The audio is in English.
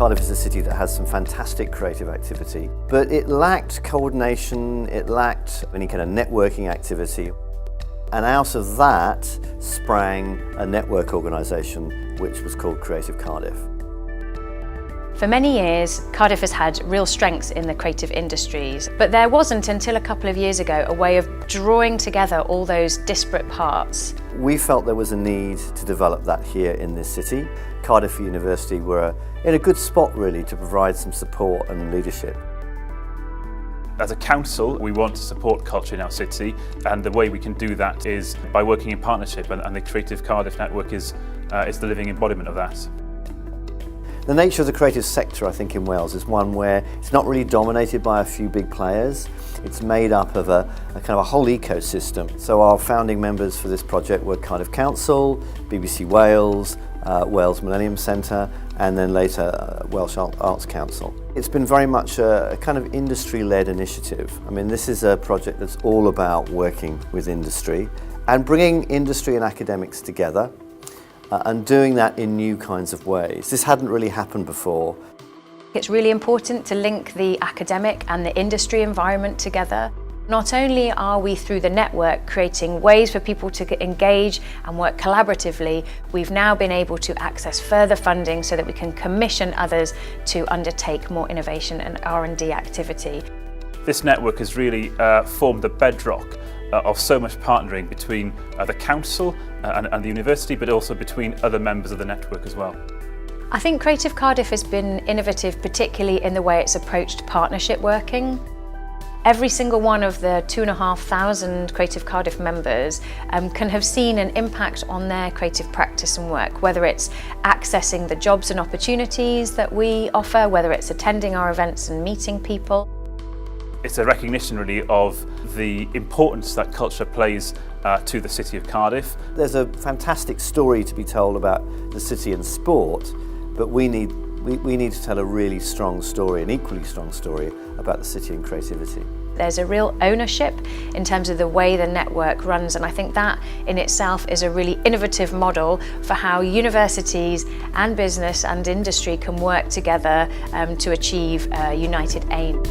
Cardiff is a city that has some fantastic creative activity, but it lacked coordination, it lacked any kind of networking activity. And out of that sprang a network organisation which was called Creative Cardiff. For many years, Cardiff has had real strengths in the creative industries, but there wasn't until a couple of years ago a way of drawing together all those disparate parts. We felt there was a need to develop that here in this city. Cardiff University were in a good spot really to provide some support and leadership. As a council, we want to support culture in our city, and the way we can do that is by working in partnership, and the Creative Cardiff network is the living embodiment of that. The nature of the creative sector, I think, in Wales is one where it's not really dominated by a few big players. It's made up of a kind of a whole ecosystem. So our founding members for this project were Cardiff Council, BBC Wales, Wales Millennium Centre, and then later Welsh Arts Council. It's been very much a kind of industry-led initiative. I mean, this is a project that's all about working with industry and bringing industry and academics together. And doing that in new kinds of ways. This hadn't really happened before. It's really important to link the academic and the industry environment together. Not only are we, through the network, creating ways for people to engage and work collaboratively, we've now been able to access further funding so that we can commission others to undertake more innovation and R&D activity. This network has really formed the bedrock of so much partnering between the council and the university, but also between other members of the network as well. I think Creative Cardiff has been innovative, particularly in the way it's approached partnership working. Every single one of the 2,500 Creative Cardiff members can have seen an impact on their creative practice and work, whether it's accessing the jobs and opportunities that we offer, whether it's attending our events and meeting people. It's a recognition really of the importance that culture plays to the city of Cardiff. There's a fantastic story to be told about the city and sport, but we need to tell a really strong story, an equally strong story about the city and creativity. There's a real ownership in terms of the way the network runs, and I think that in itself is a really innovative model for how universities and business and industry can work together to achieve a united aim.